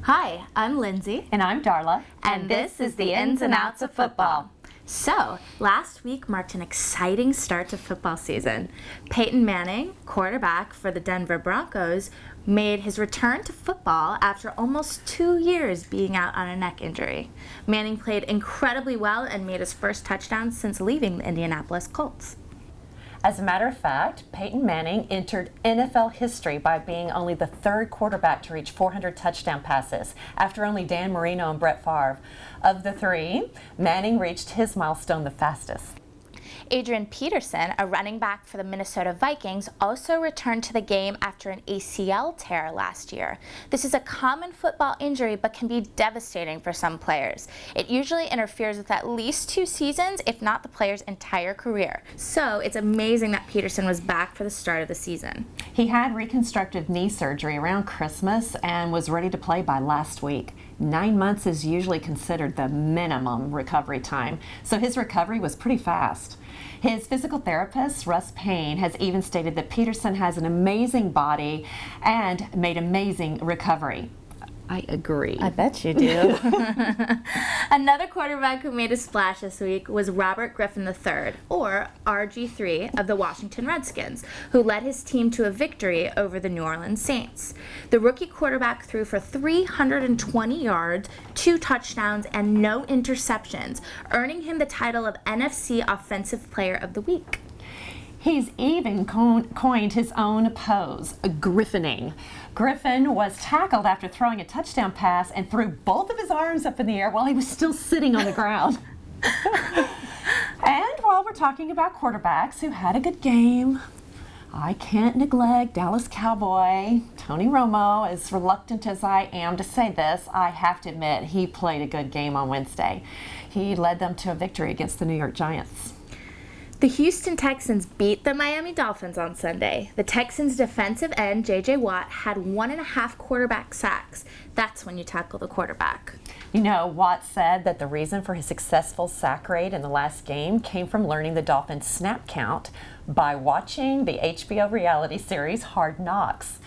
Hi, I'm Lindsay. And I'm Darla. And this is the Ins and Outs of Football. So, last week marked an exciting start to football season. Peyton Manning, quarterback for the Denver Broncos, made his return to football after almost 2 years being out on a neck injury. Manning played incredibly well and made his first touchdown since leaving the Indianapolis Colts. As a matter of fact, Peyton Manning entered NFL history by being only the third quarterback to reach 400 touchdown passes, after only Dan Marino and Brett Favre. Of the three, Manning reached his milestone the fastest. Adrian Peterson, a running back for the Minnesota Vikings, also returned to the game after an ACL tear last year. This is a common football injury but can be devastating for some players. It usually interferes with at least 2 seasons, if not the player's entire career. So it's amazing that Peterson was back for the start of the season. He had reconstructive knee surgery around Christmas and was ready to play by last week. 9 months is usually considered the minimum recovery time, so his recovery was pretty fast. His physical therapist, Russ Payne, has even stated that Peterson has an amazing body and made amazing recovery. I agree. I bet you do. Another quarterback who made a splash this week was Robert Griffin III, or RG3, of the Washington Redskins, who led his team to a victory over the New Orleans Saints. The rookie quarterback threw for 320 yards, 2 touchdowns, and no interceptions, earning him the title of NFC Offensive Player of the Week. He's even coined his own pose, griffining. Griffin was tackled after throwing a touchdown pass and threw both of his arms up in the air while he was still sitting on the ground. And while we're talking about quarterbacks who had a good game, I can't neglect Dallas Cowboy Tony Romo. As reluctant as I am to say this, I have to admit he played a good game on Wednesday. He led them to a victory against the New York Giants. The Houston Texans beat the Miami Dolphins on Sunday. The Texans' defensive end, J.J. Watt, had 1.5 quarterback sacks. That's when you tackle the quarterback. You know, Watt said that the reason for his successful sack rate in the last game came from learning the Dolphins' snap count by watching the HBO reality series Hard Knocks.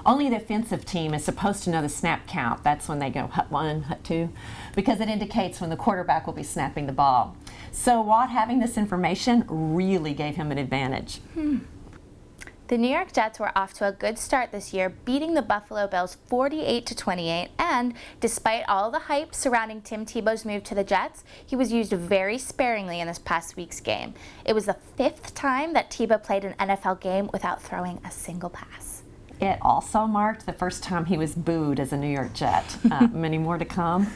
Only the offensive team is supposed to know the snap count. That's when they go hut 1, hut 2, because it indicates when the quarterback will be snapping the ball. So Watt having this information really gave him an advantage. The New York Jets were off to a good start this year, beating the Buffalo Bills 48-28, and despite all the hype surrounding Tim Tebow's move to the Jets, he was used very sparingly in this past week's game. It was the 5th time that Tebow played an NFL game without throwing a single pass. It also marked the first time he was booed as a New York Jet. Many more to come.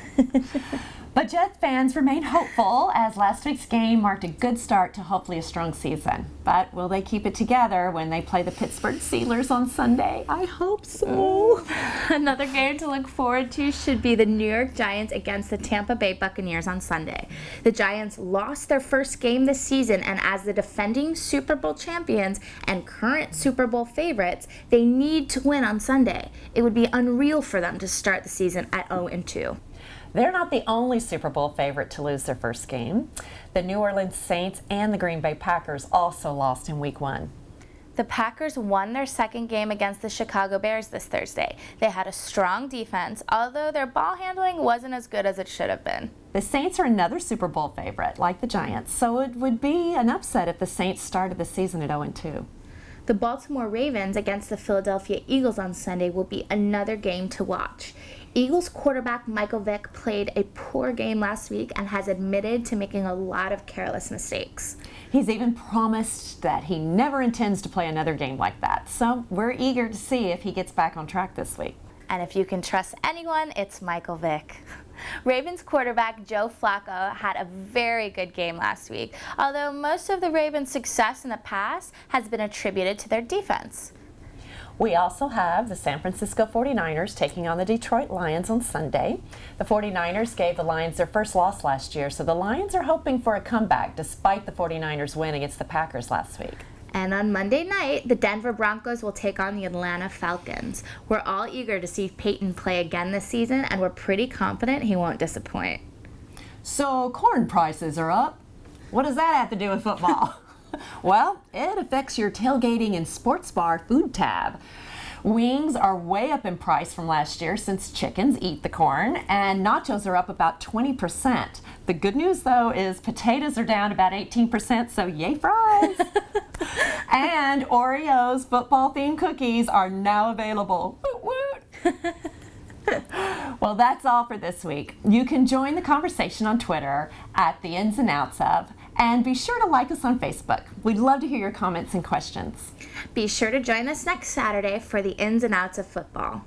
But Jet fans remain hopeful, as last week's game marked a good start to hopefully a strong season. But will they keep it together when they play the Pittsburgh Steelers on Sunday? I hope so. Another game to look forward to should be the New York Giants against the Tampa Bay Buccaneers on Sunday. The Giants lost their first game this season, and as the defending Super Bowl champions and current Super Bowl favorites, they need to win on Sunday. It would be unreal for them to start the season at 0-2. They're not the only Super Bowl favorite to lose their first game. The New Orleans Saints and the Green Bay Packers also lost in Week 1. The Packers won their second game against the Chicago Bears this Thursday. They had a strong defense, although their ball handling wasn't as good as it should have been. The Saints are another Super Bowl favorite, like the Giants, so it would be an upset if the Saints started the season at 0-2. The Baltimore Ravens against the Philadelphia Eagles on Sunday will be another game to watch. Eagles quarterback Michael Vick played a poor game last week and has admitted to making a lot of careless mistakes. He's even promised that he never intends to play another game like that. So we're eager to see if he gets back on track this week. And if you can trust anyone, it's Michael Vick. Ravens quarterback Joe Flacco had a very good game last week, although most of the Ravens' success in the past has been attributed to their defense. We also have the San Francisco 49ers taking on the Detroit Lions on Sunday. The 49ers gave the Lions their first loss last year, so the Lions are hoping for a comeback despite the 49ers win against the Packers last week. And on Monday night, the Denver Broncos will take on the Atlanta Falcons. We're all eager to see Peyton play again this season, and we're pretty confident he won't disappoint. So corn prices are up. What does that have to do with football? Well, it affects your tailgating and sports bar food tab. Wings are way up in price from last year since chickens eat the corn, and nachos are up about 20%. The good news, though, is potatoes are down about 18%, so yay fries! And Oreo's football-themed cookies are now available. Woot woot! Well, that's all for this week. You can join the conversation on Twitter at The Ins and Outs Of, and be sure to like us on Facebook. We'd love to hear your comments and questions. Be sure to join us next Saturday for the ins and outs of football.